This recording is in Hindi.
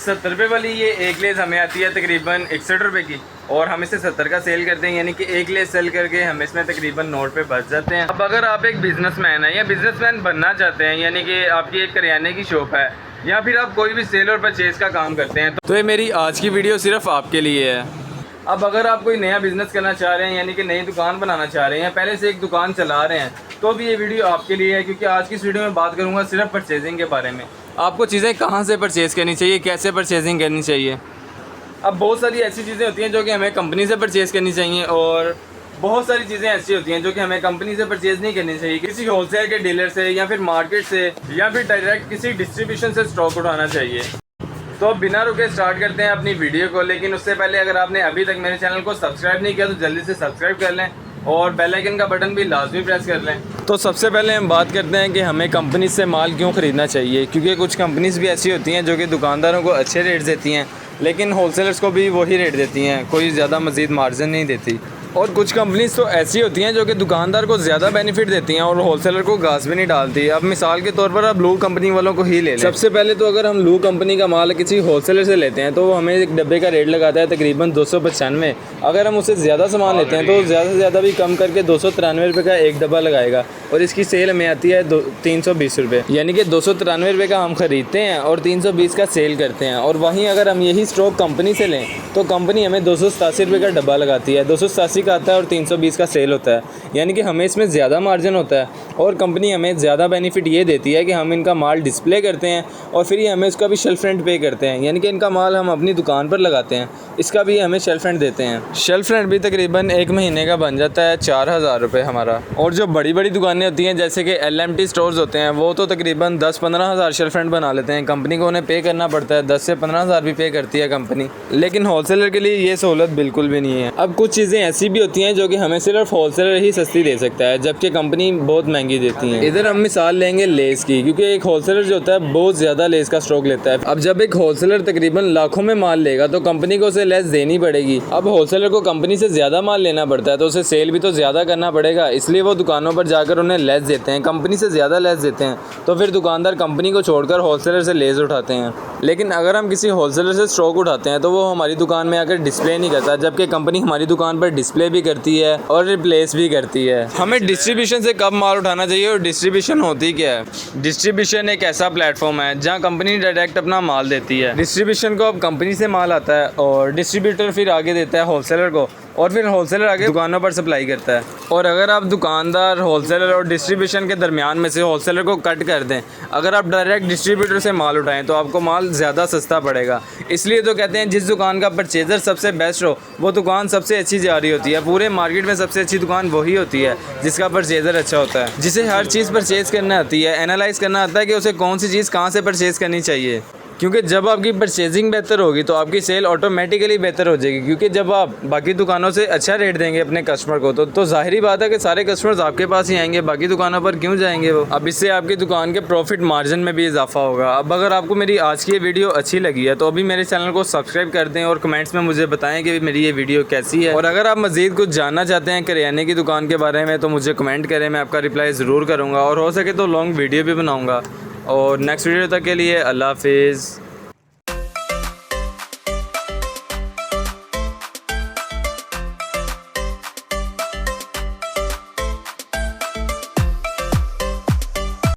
70 रुपये वाली ये एक लेस हमें आती है तकरीबन 61 रुपये की, और हम इसे 70 का सेल करते हैं, यानी कि एक लेस सेल करके हम इसमें तकरीबन 9 रुपये बच जाते हैं। अब अगर आप एक बिजनेसमैन है या बिजनेसमैन बनना चाहते हैं, यानी कि आपकी एक करियाने की शॉप है या फिर आप कोई भी सेल और परचेज़ का काम करते हैं, तो ये मेरी आज की वीडियो सिर्फ आपके लिए है। अब अगर आप कोई नया बिज़नेस करना चाह रहे हैं, यानी कि नई दुकान बनाना चाह रहे हैं, पहले से एक दुकान चला रहे हैं, तो भी ये वीडियो आपके लिए है, क्योंकि आज की इस वीडियो में बात करूँगा सिर्फ परचेजिंग के बारे में। आपको चीज़ें कहाँ से परचेज़ करनी चाहिए, कैसे परचेजिंग करनी चाहिए। अब बहुत सारी ऐसी चीज़ें होती हैं जो कि हमें कंपनी से परचेज़ करनी चाहिए, और बहुत सारी चीज़ें ऐसी होती हैं जो कि हमें कंपनी से परचेज़ नहीं करनी चाहिए। किसी होलसेल के डीलर से या फिर मार्केट से या फिर डायरेक्ट किसी डिस्ट्रीब्यूशन से स्टॉक उठाना चाहिए। तो अब बिना रुके स्टार्ट करते हैं अपनी वीडियो को, लेकिन उससे पहले अगर आपने अभी तक मेरे चैनल को सब्सक्राइब नहीं किया तो जल्दी से सब्सक्राइब कर लें और बेल आइकन का बटन भी लाजमी प्रेस कर लें। तो सबसे पहले हम बात करते हैं कि हमें कंपनी से माल क्यों ख़रीदना चाहिए, क्योंकि कुछ कंपनीज़ भी ऐसी होती हैं जो कि दुकानदारों को अच्छे रेट देती हैं, लेकिन होलसेलर्स को भी वही रेट देती हैं, कोई ज़्यादा मज़ीद मार्जिन नहीं देती। और कुछ कंपनीज़ तो ऐसी होती हैं जो कि दुकानदार को ज़्यादा बेनिफिट देती हैं और होलसेलर को घास भी नहीं डालती। अब मिसाल के तौर पर आप लू कंपनी वालों को ही ले लें। सबसे पहले तो अगर हम लू कंपनी का माल किसी होलसेलर से लेते हैं तो वो हमें एक डब्बे का रेट लगाता है तकरीबन 295। अगर हम उससे ज़्यादा सामान लेते हैं तो ज़्यादा से ज़्यादा भी कम करके 293 रुपये का एक डब्बा लगाएगा, और इसकी सेल हमें आती है 320 रुपये, यानी कि 293 रुपये का हम ख़रीदते हैं और 320 का सेल करते हैं। और वहीं अगर हम यही स्टॉक कंपनी से लें तो कंपनी हमें 287 रुपये का डब्बा लगाती है, 287 का आता है और 320 का सेल होता है, यानी कि हमें इसमें ज़्यादा मार्जिन होता है। और कंपनी हमें ज़्यादा बेनिफिट ये देती है कि हम इनका माल डिस्प्ले करते हैं और फिर ये हमें उसका भी शेल्फ रेंट पे करते हैं, यानी कि इनका माल हम अपनी दुकान पर लगाते हैं, इसका भी हमें शेल्फ रेंट देते हैं। शेल्फ रेंट भी तकरीबन एक महीने का बन जाता है 4000 रुपये हमारा। और जो बड़ी बड़ी दुकानें होती हैं जैसे कि LMT स्टोर्स होते हैं, वो तो तकरीबन 10-15 हज़ार शेल्फ रेंट बना लेते हैं। कंपनी को उन्हें पे करना पड़ता है, 10 से 15 हज़ार भी पे करती है कंपनी, लेकिन होलसेलर के लिए ये सहूलत बिल्कुल भी नहीं है। अब कुछ चीज़ें ऐसी भी होती हैं जो कि हमें सिर्फ होलसेलर ही सस्ती दे सकता है, जबकि कंपनी बहुत महंगी देती है। इधर हम मिसाल लेंगे लेस की, क्योंकि एक होलसेलर जो होता है बहुत ज़्यादा लेस का स्टॉक लेता है। अब जब एक होलसेलर तकरीबन लाखों में माल लेगा तो कंपनी को उसे लेस देनी पड़ेगी। अब होलसेलर को कंपनी से ज़्यादा माल लेना पड़ता है तो उसे सेल भी तो ज़्यादा करना पड़ेगा, इसलिए वो दुकानों पर जाकर उन्हें लेस देते हैं, कंपनी से ज़्यादा लेस देते हैं। तो फिर दुकानदार कंपनी को छोड़कर होलसेलर से लेस उठाते हैं। लेकिन अगर हम किसी होलसेलर से स्टॉक उठाते हैं तो वो हमारी दुकान में आकर डिस्प्ले नहीं करता, जबकि कंपनी हमारी दुकान पर डिस्प्ले भी करती है और रिप्लेस भी करती है। हमें डिस्ट्रीब्यूशन से कब माल उठाना चाहिए और डिस्ट्रीब्यूशन होती क्या है। डिस्ट्रीब्यूशन एक ऐसा प्लेटफॉर्म है जहां कंपनी डायरेक्ट अपना माल देती है। डिस्ट्रीब्यूशन को अब कंपनी से माल आता है और डिस्ट्रीब्यूटर फिर आगे देता है होलसेलर को, और फिर होलसेलर आगे दुकानों पर सप्लाई करता है। और अगर आप दुकानदार, होलसेलर और डिस्ट्रीब्यूशन के दरमियान में से होलसेलर को कट कर दें, अगर आप डायरेक्ट डिस्ट्रीब्यूटर से माल उठाएं तो आपको माल ज़्यादा सस्ता पड़ेगा। इसलिए तो कहते हैं जिस दुकान का परचेज़र सबसे बेस्ट हो वो दुकान सबसे अच्छी जा रही होती है। पूरे मार्केट में सबसे अच्छी दुकान वही होती है जिसका परचेज़र अच्छा होता है, जिसे हर चीज़ परचेज़ करना आती है, एनालाइज़ करना आता है कि उसे कौन सी चीज़ कहाँ से परचेज़ करनी चाहिए। क्योंकि जब आपकी परचेजिंग बेहतर होगी तो आपकी सेल ऑटोमेटिकली बेहतर हो जाएगी, क्योंकि जब आप बाकी दुकानों से अच्छा रेट देंगे अपने कस्टमर को तो जाहिर बात है कि सारे कस्टमर्स आपके पास ही आएंगे, बाकी दुकानों पर क्यों जाएंगे वो। अब इससे आपकी दुकान के प्रॉफिट मार्जिन में भी इजाफा होगा। अब अगर आपको मेरी आज की ये वीडियो अच्छी लगी है तो अभी मेरे चैनल को सब्सक्राइब कर दें और कमेंट्स में मुझे बताएं कि मेरी ये वीडियो कैसी है। और अगर आप मज़ीद कुछ जानना चाहते हैं करियाने की दुकान के बारे में तो मुझे कमेंट करें, मैं आपका रिप्लाई ज़रूर करूँगा और हो सके तो लॉन्ग वीडियो भी बनाऊँगा। और नेक्स्ट वीडियो तक के लिए अल्लाह हाफिज़।